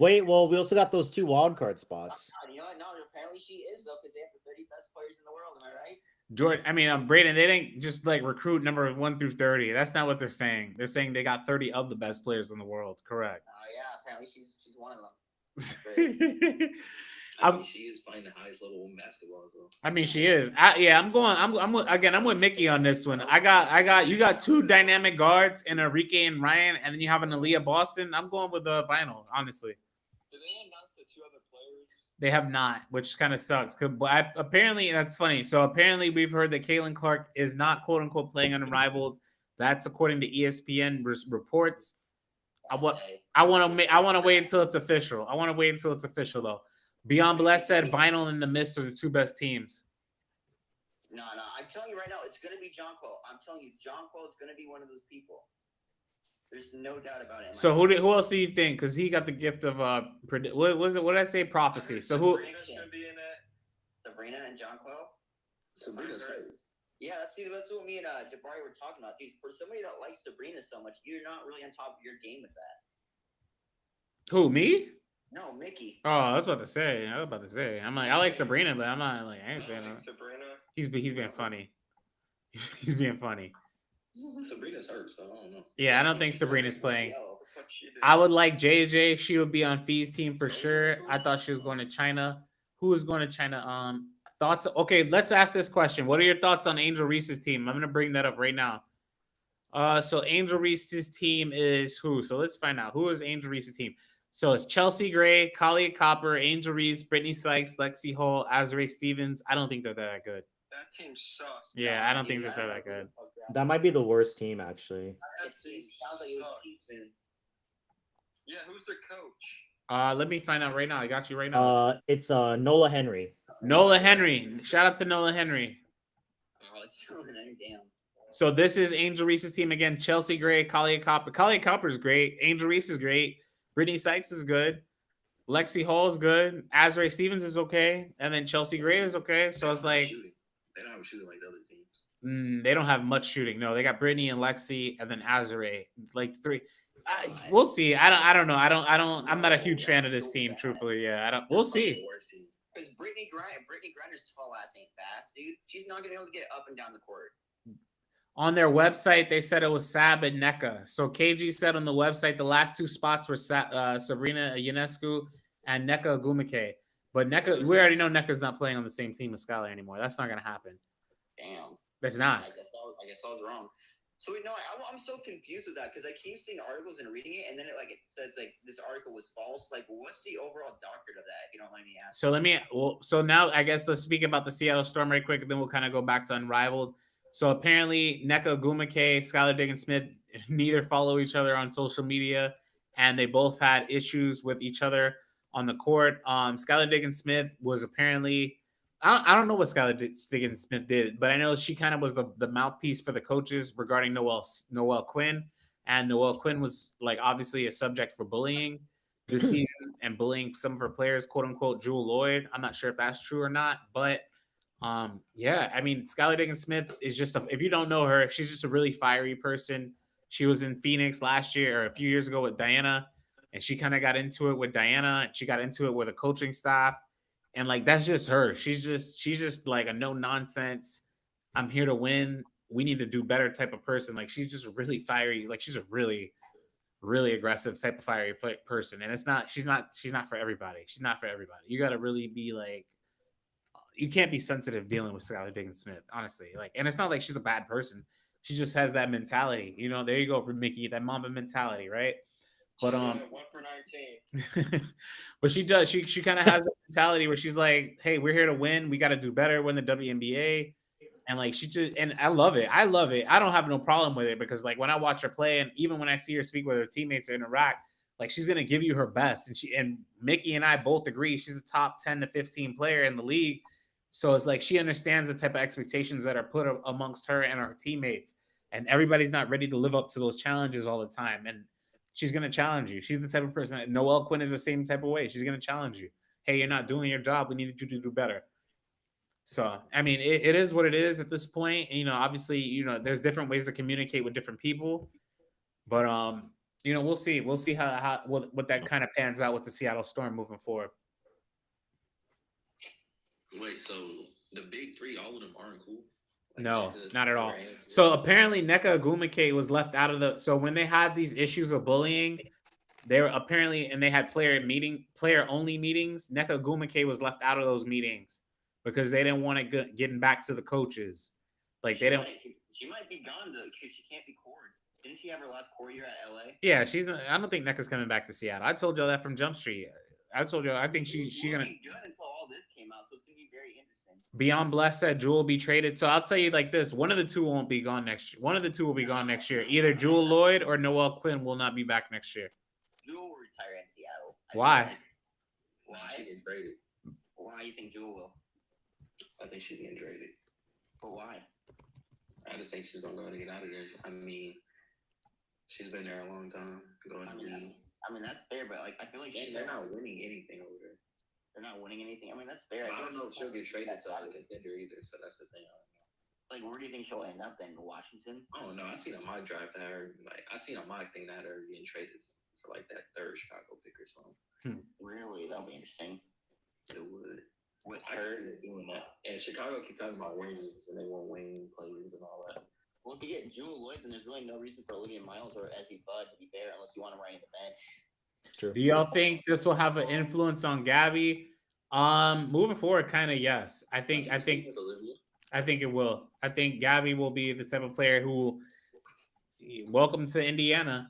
Wait, well, we also got those 2 wild card spots. You know what? No, apparently she is, though, because they have the 30 best players in the world. Am I right? Jordan, I mean, Braden, they didn't just like recruit number 1 through 30. That's not what they're saying. They're saying they got 30 of the best players in the world. Correct. Yeah, apparently she's one of them. I mean, she is playing the highest level in basketball as well. I mean, she is. I'm with Mickey on this one. You got 2 dynamic guards in Enrique and Ryan, and then you have an Aaliyah Boston. I'm going with the Vinyl, honestly. Did they announce the 2 other players? They have not, which kind of sucks. Apparently, that's funny. So apparently, we've heard that Caitlin Clark is not "quote unquote" playing Unrivaled. That's according to ESPN reports. I want to wait until it's official. Though. Beyond Bless said Vinyl and the Mist are the 2 best teams. No. I'm telling you right now, it's going to be John Quill. I'm telling you, John Quill is going to be one of those people. There's no doubt about it. So who else do you think? Because he got the gift of what was it? What did I say? Prophecy. So who? Sabrina and John Quill. Sabrina's great. Yeah, that's what me and Jabari were talking about. For somebody that likes Sabrina so much, you're not really on top of your game with that. Who, me? No, Mickey. Oh, I was about to say. I'm like, I like Sabrina, but I'm not like, I ain't saying that. Sabrina. He's been funny. He's being funny. Sabrina's hurt, so I don't know. Yeah, I don't think Sabrina's playing. What the fuck she did? I would like JJ. She would be on Fee's team for sure. I thought she was going to China. Who is going to China? Thoughts? Okay, let's ask this question. What are your thoughts on Angel Reese's team? I'm gonna bring that up right now. So Angel Reese's team is who? So let's find out who is Angel Reese's team. So it's Chelsea Gray, Kalia Copper, Angel Reese, Brittany Sykes, Lexi Hall, Azrae Stevens. I don't think they're that good. That team sucks. Yeah, I don't think that they're that good. That might be the worst team, actually. That team Sounds like it was sucks. Yeah, who's their coach? Let me find out right now. I got you right now. It's Nola Henry. Nola Henry. Shout out to Nola Henry. Oh, it's so damn. So this is Angel Reese's team again. Chelsea Gray, Kalia Copper. Kalia Copper is great. Angel Reese is great. Brittany Sykes is good. Lexi Hall is good. Azrae Stevens is okay. And then Chelsea Gray is okay. So it's like they don't have a shooting like the other teams. they don't have much shooting. No, they got Brittany and Lexi and then Azrae. Like three. We'll see. I don't know. I'm not a huge fan of this team, truthfully. Yeah, we'll see. Because Brittany Grinder's tall ass ain't fast, dude. She's not gonna be able to get up and down the court. On their website, they said it was Sab and NECA. So KG said on the website the last two spots were Sabrina Ionescu and NECA Agumike. But NECA, we already know NECA's not playing on the same team as Skylar anymore. That's not going to happen. Damn. That's not. I guess I was wrong. So no, I'm so confused with that because I keep seeing articles and reading it, and then it says this article was false. Like, what's the overall doctrine of that? If you don't mind me asking. So now I guess let's speak about the Seattle Storm right quick, and then we'll kind of go back to Unrivaled. So apparently, Nneka Ogwumike, Skylar Diggins-Smith, neither follow each other on social media, and they both had issues with each other on the court. Skylar Diggins-Smith was apparently, I don't know what Skylar Diggins-Smith did, but I know she kind of was the mouthpiece for the coaches regarding Noelle Quinn, and Noelle Quinn was obviously a subject for bullying this season and bullying some of her players, quote unquote, Jewel Lloyd. I'm not sure if that's true or not, but. Yeah, I mean, Skylar Diggins-Smith is just if you don't know her, she's just a really fiery person. She was in Phoenix last year or a few years ago with Diana, and she kind of got into it with Diana. She got into it with a coaching staff, and that's just her. She's just like a no nonsense. I'm here to win. We need to do better type of person. She's just really fiery. She's a really, really aggressive type of fiery person, and she's not for everybody. She's not for everybody. You got to really be you can't be sensitive dealing with Skylar Diggins-Smith, honestly. And it's not like she's a bad person. She just has that mentality. There you go for Mickey, that Mamba mentality, right? But 1 for 19. but she does. She kind of has that mentality where she's like, "Hey, we're here to win. We got to do better. Win the WNBA." And she just I love it. I love it. I don't have no problem with it because when I watch her play, and even when I see her speak with her teammates or interact, she's gonna give you her best. And Mickey and I both agree she's a top 10 to 15 player in the league. So it's she understands the type of expectations that are put amongst her and her teammates. And everybody's not ready to live up to those challenges all the time. And she's going to challenge you. She's the type of person that Noelle Quinn is the same type of way. She's going to challenge you. Hey, you're not doing your job. We need you to do better. So, I mean, it is what it is at this point. Obviously, there's different ways to communicate with different people. But, we'll see. We'll see what that kind of pans out with the Seattle Storm moving forward. Wait, so the big three, all of them aren't cool? No, not at all. So apparently Nneka Ogwumike was left out of so when they had these issues of bullying, they were apparently, and they had player only meetings, Nneka Ogwumike was left out of those meetings because they didn't want it getting back to the coaches. She might be gone because she can't be cored. Didn't she have her last core year at LA? Yeah, I don't think Nneka's coming back to Seattle. I told you that from Jump Street. I told you I think she's gonna be good until all this came out, so it's gonna be very interesting. Beyond Bless said Jewel will be traded. So I'll tell you this: one of the two won't be gone next year. One of the two will be gone next year. Either Jewel Lloyd or Noelle Quinn will not be back next year. Jewel will retire in Seattle. Why? Why? She getting traded. Why do you think Jewel will? I think she's getting traded. But why? I just think she's gonna go and get out of there. I mean, she's been there a long time. I mean that's fair, but I feel like they're not winning anything over there. They're not winning anything. I mean that's fair. I don't know if she'll get traded to a contender either, so that's the thing. I don't know. Where do you think she'll end up then? Washington? Oh no, I seen on my draft that her I seen on my thing that her getting traded for that third Chicago pick or something. Really, that'll be interesting. It would. with her doing that. And Chicago keep talking about wings, and they want wing players and all that. Well, if you get Jewel Lloyd, then there's really no reason for Olivia Miles or Essie Fudd to be there unless you want to run the bench. True. Do y'all think this will have an influence on Gabby? Moving forward, kind of yes. I think it will. I think Gabby will be the type of player who welcome to Indiana.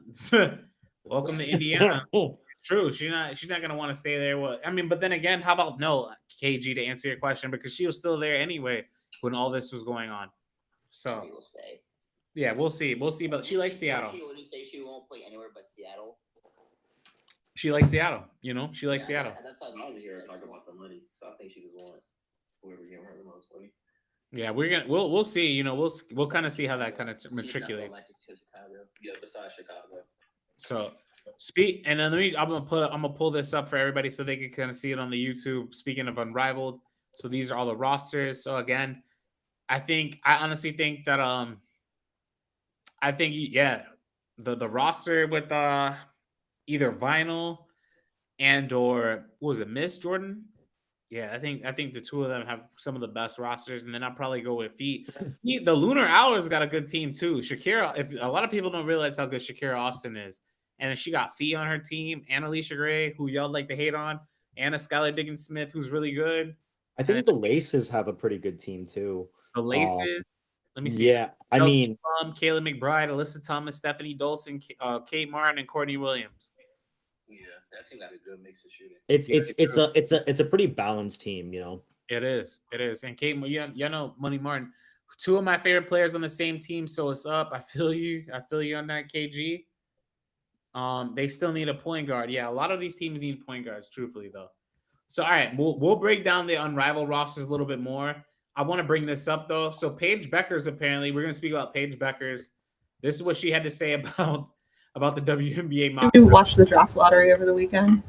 Welcome to Indiana. It's true. She's not gonna want to stay there. Well, I mean, but then again, how about no KG to answer your question, because she was still there anyway when all this was going on. So Maybe we'll stay. Yeah, we'll see. We'll see. But she likes Seattle. She would say she won't play anywhere but Seattle. She likes Seattle. You know, she likes Seattle. That's how I was here talking about the money, so I think she just wants whoever giving her the most money. Yeah, we'll see. You know, we'll kind of see how that kind of matriculates. Yeah, besides Chicago. So and then I'm gonna pull this up for everybody so they can kind of see it on the YouTube. Speaking of Unrivaled, so these are all the rosters. So again, I honestly think that the roster with either Vinyl and or what was it, Miss Jordan? Yeah, I think the two of them have some of the best rosters, and then I'll probably go with Feet. The Lunar Hour's got a good team too. Shakira, if a lot of people don't realize how good Shakira Austin is, and she got Feet on her team, and Alicia Gray, who y'all like to hate on, and a Skylar Diggins Smith, who's really good. I think the Laces have a pretty good team too. The Laces. Let me see. Yeah, I mean, Kayla McBride, Alyssa Thomas, Stephanie Dolson, Kate Martin, and Courtney Williams. Yeah, that team got a good mix of shooting. It's a pretty balanced team, you know. It is. And Kate, you know, Money Martin, two of my favorite players on the same team. So it's up. I feel you on that, KG. They still need a point guard. Yeah, a lot of these teams need point guards, truthfully though. So all right, we'll break down the Unrivaled rosters a little bit more. I want to bring this up though. So Paige Bueckers, apparently, we're gonna speak about Paige Bueckers. This is what she had to say about the WNBA model. Did you watch the draft lottery over the weekend?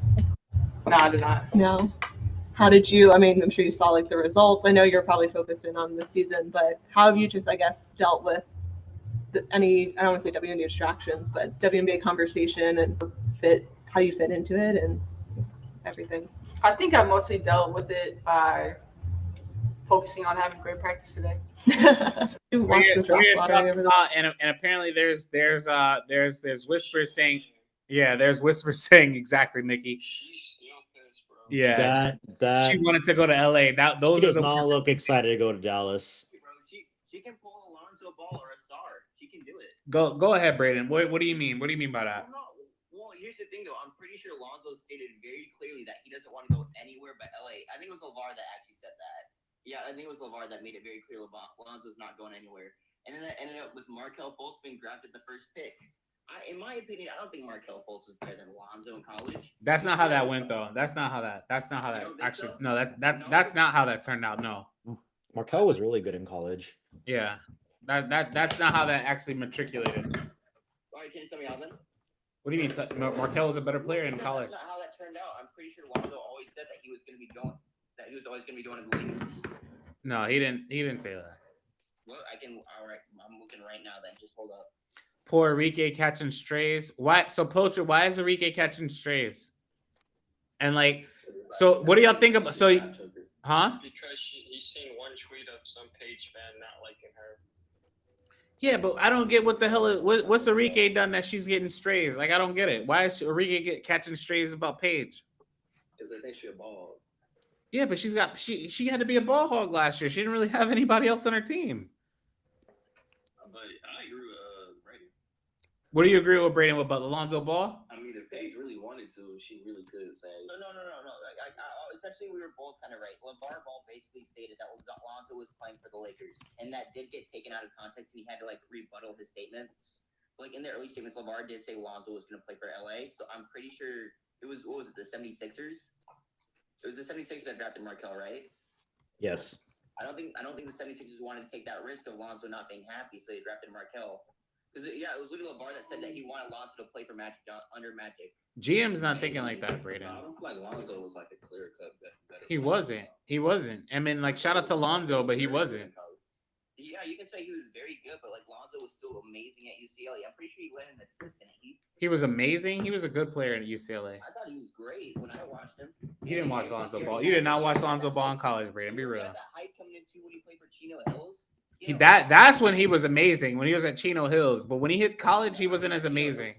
No, I did not. No. How did you? I mean, I'm sure you saw like the results. I know you're probably focused in on this season, but how have you just, I guess, dealt with I don't want to say WNBA distractions, but WNBA conversation and how you fit into it and everything? I think I mostly dealt with it by focusing on having great practice today. You watched the draft lottery over the and apparently there's whispers saying, there's whispers saying exactly, Nikki. She's still pissed, bro. Yeah, that she wanted to go to LA. Those she does not look excited to go to Dallas. Bro, she can pull Alonzo Ball or a Sar. She can do it. Go ahead, Braden. What do you mean? What do you mean by that? Well, here's the thing though. I'm pretty sure Alonzo stated very clearly that he doesn't want to go anywhere but LA. I think it was LeVar that actually said that. Yeah, I think it was LeVar that made it very clear Alonzo's not going anywhere. And then that ended up with Markelle Fultz being drafted the first pick. In my opinion, I don't think Markelle Fultz is better than Alonzo in college. That's not how that went though. That's not how that actually. So? No, that's not how that turned out. No. Markelle was really good in college. Yeah. That's not how that actually matriculated. All right, can you tell me how then? What do you mean? Markelle was a better player in college. That's not how that turned out. I'm pretty sure Alonzo always said that he was going to be going. That he was always going to be going to the Lakers. No, he didn't say that. Well, all right, I'm looking right now then. Just hold up. Poor Enrique catching strays. Why? So Poacher, why is Enrique catching strays? And like, so what do y'all think about? So, huh? Because he's seen one tweet of some Paige fan not liking her. Yeah, but I don't get what the hell. What's Enrique done that she's getting strays? Like, I don't get it. Why is Enrique catching strays about Paige? Because I think she's a ball. Yeah, but she had to be a ball hog last year. She didn't really have anybody else on her team. But I agree with Braden. What do you agree with Braden about Alonzo Ball? I mean, if Paige really wanted to, she really could say. No. Essentially, we were both kind of right. LeVar Ball basically stated that Alonzo was playing for the Lakers, and that did get taken out of context, and he had to like rebuttal his statements. Like in the early statements, LeVar did say Alonzo was going to play for LA, so I'm pretty sure it was the 76ers. It was the 76ers that drafted Markelle, right? Yes. I don't think the 76ers wanted to take that risk of Alonzo not being happy, so they drafted Markelle. Because it was literally LeVar that said that he wanted Alonzo to play for Magic under Magic. GM's not thinking like that, Braden. I don't feel like Alonzo was like a clear cut better. He wasn't. I mean, like, shout out to Alonzo, but he wasn't. Yeah, you can say he was very good, but like Lonzo was still amazing at UCLA. I'm pretty sure he went an assistant. He was amazing. He was a good player at UCLA. I thought he was great when I watched him. You didn't watch Lonzo Ball. You did not watch Lonzo Ball in college, Braden. Be real. That hype coming into when he played for Chino Hills. That's when he was amazing, when he was at Chino Hills. But when he hit college, he wasn't as amazing.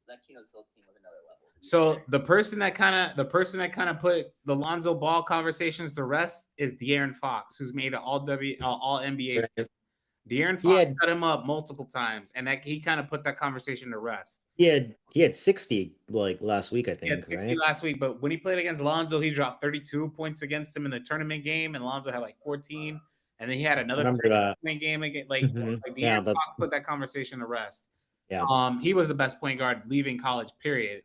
That Chino Hills team was another level. So the person that kind of put the Lonzo Ball conversations to rest is De'Aaron Fox, who's made an all NBA. De'Aaron Fox cut him up multiple times, and that he kind of put that conversation to rest. He had 60 like last week, I think. He had 60 last week, but when he played against Lonzo, he dropped 32 points against him in the tournament game, and Lonzo had like 14, and then he had another point game again. Like, De'Aaron Fox put that conversation to rest. Yeah. He was the best point guard leaving college, period.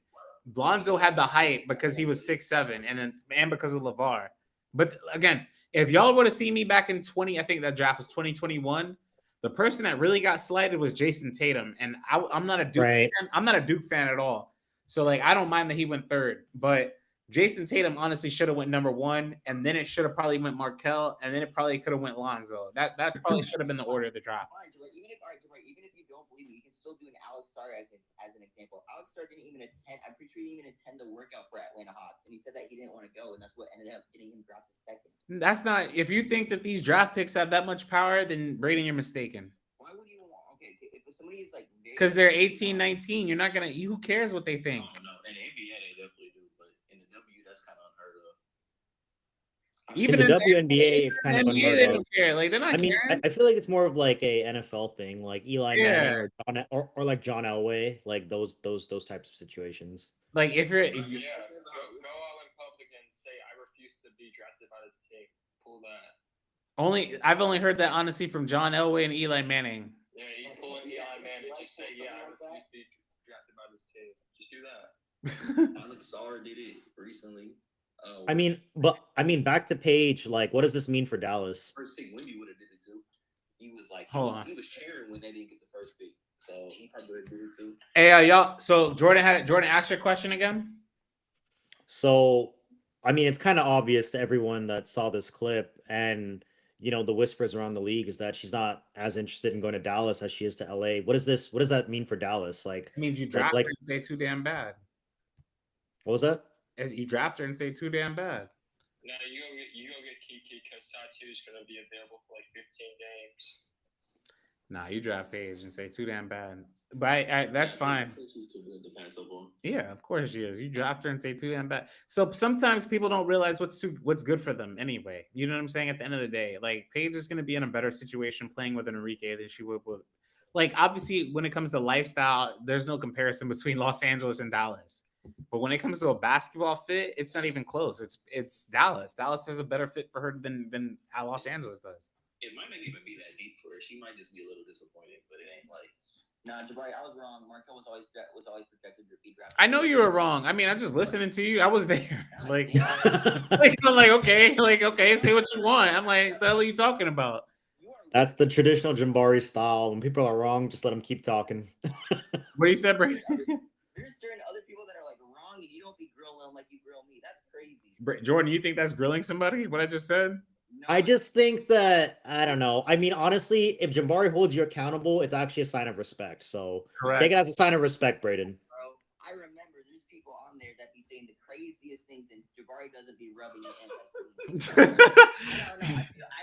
Lonzo had the hype because he was 6'7", and because of LeVar. But again, if y'all would have seen me back in I think that draft was 2021. The person that really got slighted was Jason Tatum, and I'm not a Duke fan. I'm not a Duke fan at all. So like, I don't mind that he went third, but Jason Tatum honestly should have went number 1, and then it should have probably went Markelle, and then it probably could have went Lonzo. That probably should have been the order of the draft. Even if you don't believe me, you can still do an Alex Sarr as an example. Alex Sarr didn't even attend. I'm pretty sure he didn't even attend the workout for Atlanta Hawks, and he said that he didn't want to go, and that's what ended up getting him dropped to second. That's not. If you think that these draft picks have that much power, then Braden, you're mistaken. Why would you want? Okay, if somebody is like because they're 18, 19, you're not gonna. Who cares what they think? No, in the NBA they definitely do, but in the W that's kind of unheard of. Even in the WNBA, it's kind of unheard they of. don't care. Like they're not. I feel like it's more of like a NFL thing, like Eli Manning or like John Elway, like those types of situations. Like if you're, go out in public and say I refuse to be drafted by this team. Pull that. I've only heard that honestly from John Elway and Eli Manning. Yeah, you pull in Eli Manning, just say I refuse to be drafted by this team. Just do that. Alex Sarr did it recently. I mean, back to Paige. Like, what does this mean for Dallas? First pick, Wendy would have did it too. He was like, he was cheering when they didn't get the first pick, so he probably would have did it too. Hey, y'all. So Jordan asked your question again. So, I mean, it's kind of obvious to everyone that saw this clip, and the whispers around the league is that she's not as interested in going to Dallas as she is to LA. What does that mean for Dallas? Like, it means you draft her and say too damn bad. What was that? As you draft her and say too damn bad. No, you go get Kiki because Satu's gonna be available for like 15 games. Nah, you draft Paige and say too damn bad. But that's fine. She's too good to pass up on. Yeah, of course she is. You draft her and say too damn bad. So sometimes people don't realize what's good for them anyway. You know what I'm saying? At the end of the day, like Paige is gonna be in a better situation playing with Enrique than she would with. Like obviously, when it comes to lifestyle, there's no comparison between Los Angeles and Dallas. But when it comes to a basketball fit, it's not even close. It's Dallas. Dallas has a better fit for her than Los Angeles does. It might not even be that deep for her. She might just be a little disappointed, but it ain't like. Nah, Jabari, I was wrong. Markelle was always projected to be drafted. I know you were wrong. I mean, I'm just listening to you. I was there. I'm like, okay, say what you want. I'm like, what the hell are you talking about? That's the traditional Jabari style. When people are wrong, just let them keep talking. What you said, Brady? There's certain other people that are like wrong, and you don't be grilling them like you grill me. That's crazy. Jordan, you think that's grilling somebody? What I just said? No, I just think that I don't know. I mean, honestly, if Jabari holds you accountable, it's actually a sign of respect. So take it as a sign of respect, Braden. Bro, I remember there's people on there that be saying the craziest things, and Jabari doesn't be rubbing it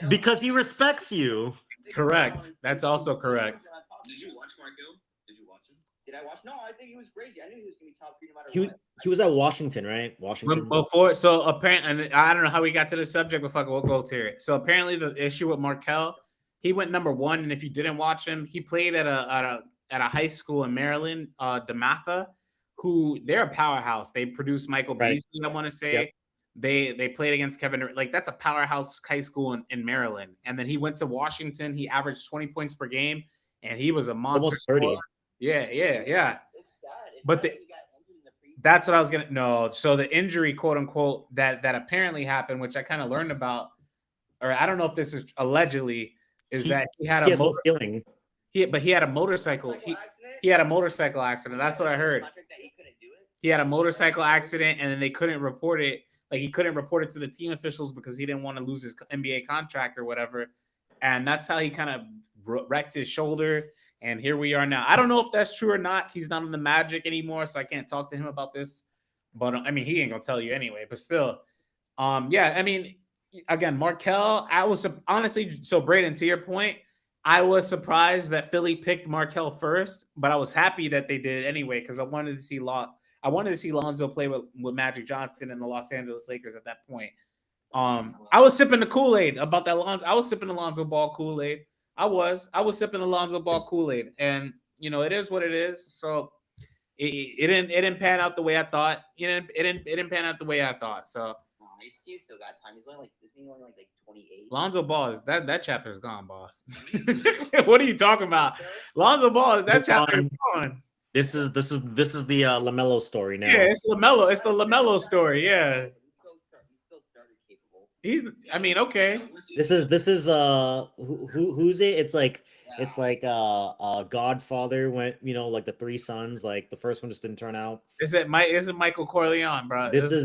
in. Because he respects you. Correct. That's also correct. Did you watch Markelle? Did you watch him? Did I watch? No, I think he was crazy. I knew he was going to be top 3 no matter what. He was at Washington, right? Washington. So apparently, and I don't know how we got to this subject, but fuck it, we'll go to it. So apparently, the issue with Markelle, he went number 1, and if you didn't watch him, he played at a high school in Maryland, DeMatha, who they're a powerhouse. They produced Michael Beasley, I want to say. Yep. They played against Kevin. Like that's a powerhouse high school in Maryland. And then he went to Washington. He averaged 20 points per game, and he was a monster. Almost 30. Scorer. Yeah. It's sad. But that's what I was gonna know. So the injury, quote unquote, that apparently happened, which I kind of learned about, or I don't know if this is allegedly, that he had a motorcycle. He had a motorcycle. He had a motorcycle accident. That's what I heard. He had a motorcycle accident, and then they couldn't report it. Like he couldn't report it to the team officials because he didn't want to lose his NBA contract or whatever. And that's how he kind of wrecked his shoulder, and here we are now. I don't know if that's true or not. He's not on the Magic anymore, so I can't talk to him about this. But I mean, he ain't gonna tell you anyway. But still, yeah. I mean, again, Markelle. I was honestly so Braden. To your point, I was surprised that Philly picked Markelle first, but I was happy that they did anyway because I wanted to see Lonzo play with Magic Johnson and the Los Angeles Lakers at that point. I was sipping the Kool-Aid about that Lonzo. I was sipping the Lonzo Ball Kool-Aid. I was sipping the Lonzo Ball Kool-Aid, and it is what it is. So it didn't pan out the way I thought. It didn't pan out the way I thought. So He's still got time. He's only like 28. Lonzo Ball is that chapter is gone, boss. What are you talking about? Lonzo Ball that chapter is gone. This is the LaMelo story now. Yeah, it's LaMelo. It's the LaMelo story. Yeah. I mean, okay. This is who's it? It's like Godfather went, like the three sons, like the first one just didn't turn out. Is it Michael Corleone, bro? This is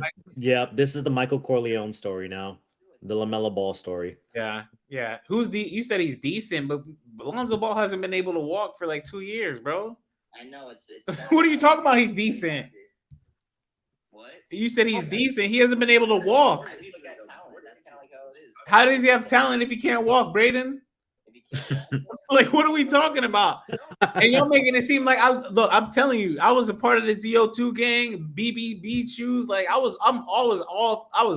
the Michael Corleone story now. The LaMelo Ball story. Yeah. You said he's decent, but Lonzo Ball hasn't been able to walk for like 2 years, bro. I know it's what are you talking about? He's decent. What? You said he's decent. He hasn't been able to walk. That's kind of like how it is. How does he have talent if he can't walk, Braden? Like, what are we talking about? And you're making it seem like I'm telling you, I was a part of the ZO2 gang, BBB shoes. Like I was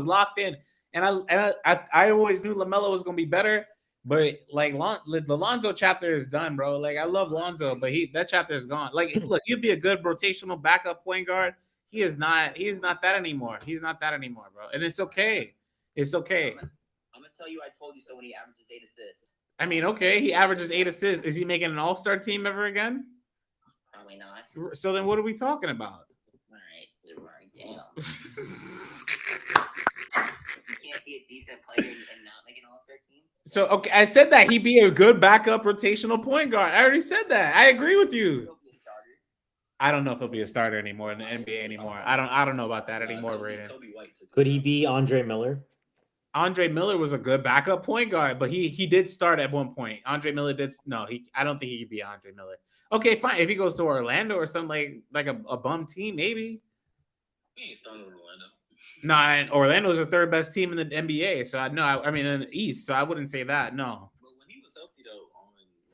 locked in, and I always knew LaMelo was gonna be better. But like the Lonzo chapter is done, bro. Like I love Lonzo, but that chapter is gone. Like look, he'd be a good rotational backup point guard. He is not that anymore. He's not that anymore, bro. And it's okay. It's okay. I'm gonna tell you, I told you so when he averages 8 assists. I mean, okay, he averages 8 assists. Is he making an all-star team ever again? Probably not. So then what are we talking about? All right, damn. You can't be a decent player and not make an all-star team. So okay, I said that he'd be a good backup rotational point guard. I already said that. I agree with you. I don't know if he'll be a starter anymore in the NBA anymore. I don't know about that anymore, Brayden. Could he be Andre Miller? Andre Miller was a good backup point guard, but he did start at one point. Andre Miller did I don't think he could be Andre Miller. Okay, fine. If he goes to Orlando or something like a bum team, maybe. He ain't starting with Orlando. No, and Orlando's the third best team in the NBA. So I mean in the East. So I wouldn't say that. No. But when he was healthy though,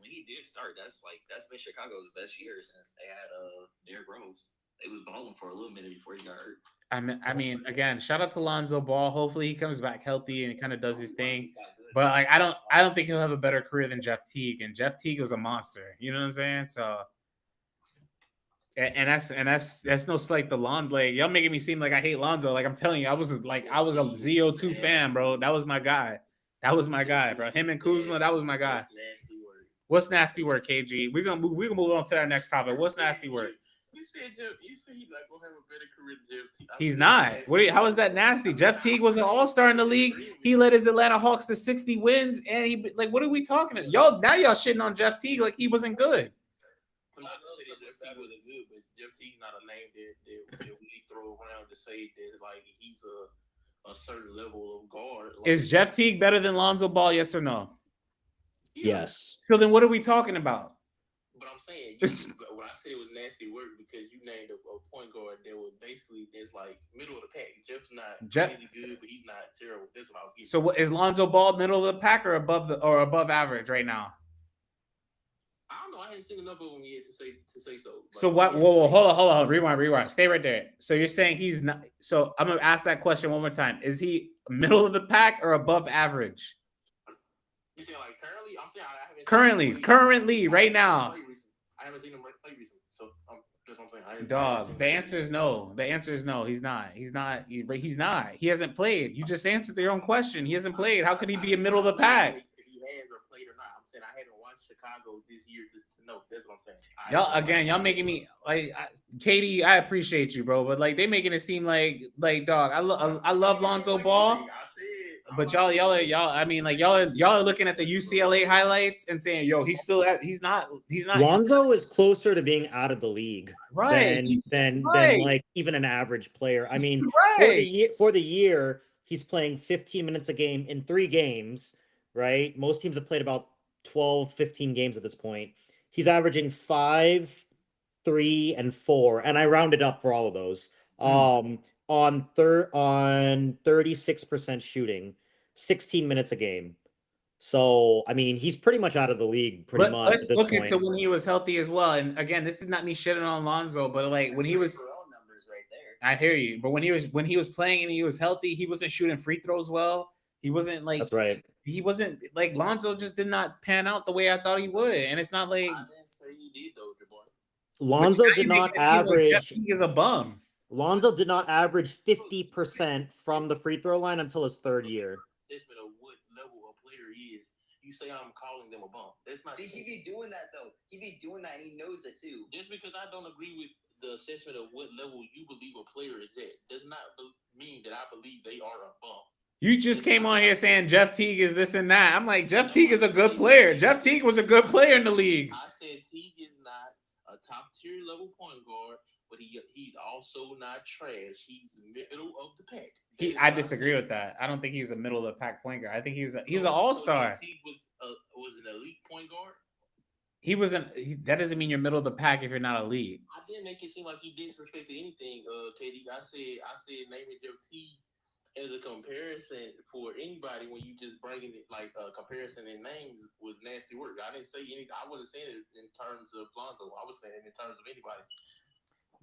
when he did start, that's been Chicago's best year since they had Derrick Rose. They was balling for a little minute before he got hurt. I mean, again, shout out to Lonzo Ball. Hopefully he comes back healthy and kind of does his thing. But like, I don't think he'll have a better career than Jeff Teague. And Jeff Teague was a monster. You know what I'm saying? So, and that's no slight to Lonzo. Like, y'all making me seem like I hate Lonzo. Like I'm telling you, I was a ZO2 fan, bro. That was my guy. Bro. Him and Kuzma, that was my guy. What's nasty work, KG? We're gonna move on to our next topic. What's nasty work? You said he's not gonna have a better career than Jeff Teague. He's not. How is that nasty? Jeff Teague was an all-star in the league. He led his Atlanta Hawks to 60 wins, and what are we talking about? Y'all shitting on Jeff Teague like he wasn't good. I'm not saying Jeff Teague wasn't good, but Jeff Teague's not a name that we throw around to say that like he's a certain level of guard. Like, is Jeff Teague better than Lonzo Ball? Yes or no? Yes. So then, what are we talking about? But I'm saying, when I said it was nasty work, because you named a point guard that was basically that's like middle of the pack. Jeff's not crazy good, but he's not terrible. That's what I was getting. So, what is Lonzo Ball middle of the pack or above average right now? I don't know. I haven't seen enough of him yet to say so. So what? Whoa, hold on, rewind. Stay right there. So you're saying he's not? So I'm gonna ask that question one more time. Is he middle of the pack or above average? You saying like currently? I'm saying I haven't. Currently, right now. I haven't seen him play recently, so that's what I'm saying. Dog, the answer is no. The answer is no. He's not. He's not. He hasn't played. You just answered your own question. He hasn't played. How could he be a middle of the pack? If he has or played or not, I'm saying I haven't watched Chicago this year just to know. That's what I'm saying. Y'all making me like Katie. I appreciate you, bro, but like they making it seem like dog. I love Lonzo Ball. But y'all I mean, like y'all are looking at the UCLA highlights and saying, yo, he's not. Lonzo is closer to being out of the league, right? Than like even an average player. I mean, for the year, he's playing 15 minutes a game in 3 games, right? Most teams have played about 12, 15 games at this point. He's averaging 5, 3, and 4, and I rounded up for all of those. On 36% shooting, 16 minutes a game. So, I mean, he's pretty much out of the league much Let's at this look point. into when he was healthy as well. And again, this is not me shitting on Lonzo, but like when he was numbers right there. I hear you. But when he was playing and he was healthy, he wasn't shooting free throws well. He wasn't like That's right. He wasn't like Lonzo just did not pan out the way I thought he would. And it's not like I didn't say he did though, Jabbar. Lonzo did not average. Jeff Teague is a bum. Lonzo did not average 50% from the free throw line until his third year. Assessment of what level a player is. You say I'm calling them a bum. That's not. He be doing that though. He be doing that, and he knows it too. Just because I don't agree with the assessment of what level you believe a player is at does not mean that I believe they are a bum. You just came on here saying Jeff Teague is this and that. I'm like, Jeff Teague is a good player. Jeff Teague was a good player in the league. I said Teague is not a top tier level point guard, but he's also not trash. He's middle of the pack. I disagree with that. I don't think he's a middle of the pack point guard. I think he's an all-star. Teague was an elite point guard. He wasn't. That doesn't mean you're middle of the pack if you're not elite. I didn't make it seem like he disrespected anything, KD. I said naming Jeff Teague as a comparison for anybody when you just bringing it like a comparison in names was nasty work. I didn't say anything. I wasn't saying it in terms of Lonzo. I was saying it in terms of anybody.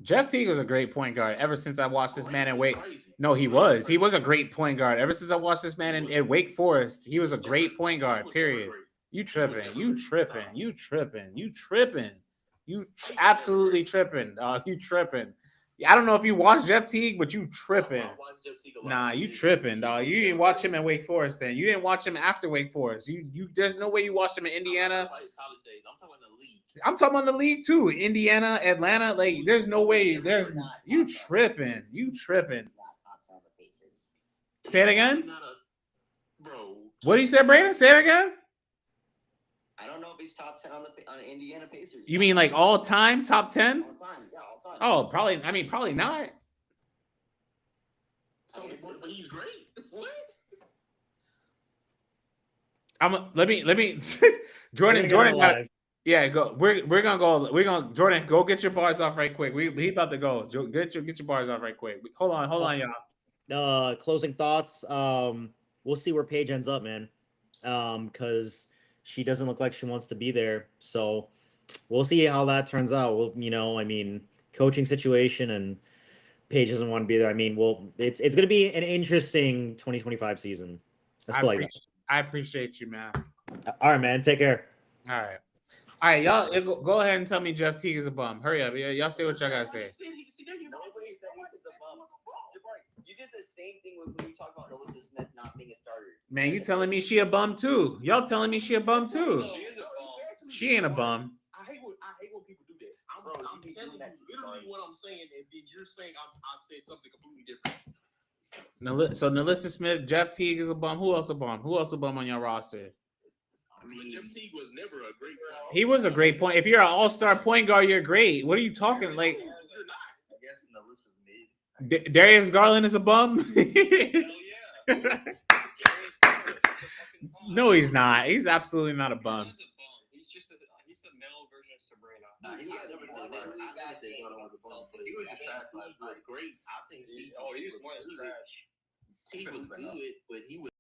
Jeff Teague was a great point guard ever since I watched this man in Wake. No, he was. He was a great point guard ever since I watched this man in Wake Forest. He was a great point guard. Period. You tripping? You tripping? You tripping? You tripping? You absolutely tripping? You tripping? I don't know if you watched Jeff Teague, but you tripping. Nah, you tripping, dog. You didn't watch him in Wake Forest then. You didn't watch him after Wake Forest. You there's no way you watched him in Indiana. I'm talking about the league too. Indiana, Atlanta, like there's no way. There's you tripping. You tripping. Say it again. What did you say, Brandon? Say it again. I don't know if he's top 10 on the Indiana Pacers. You mean like all time, top 10? All time, yeah, all time. Oh, probably. I mean, probably not. So, but he's great. What? Let me. Jordan. Yeah, go. We're gonna go. Jordan, go get your bars off right quick. He about to go. Get your bars off right quick. Hold on, y'all. Closing thoughts. We'll see where Paige ends up, man. Because she doesn't look like she wants to be there. So we'll see how that turns out. Coaching situation and Paige doesn't want to be there. It's going to be an interesting 2025 season. I appreciate you, man. All right, man. Take care. All right, y'all go ahead and tell me Jeff Teague is a bum. Hurry up. Y'all say what y'all got to say. You did the same thing when we talked about Alyssa Smith not being a starter. Man, you telling me she a bum too? Y'all telling me she a bum too? She ain't a bum. I hate when people do that. I'm telling you literally what I'm saying, and then you're saying I said something completely different. So Alyssa Smith, Jeff Teague is a bum. Who else a bum? Who else a bum on your roster? Jeff Teague was never a great point. He was a great point. If you're an all-star point guard, you're great. What are you talking like? You're not. I guess Alyssa's mid. Darius Garland is a bum. No, he's not. He's absolutely not a bum. He's a male version of Sabrina. He was great. I think he was more than trash. He was good, but he was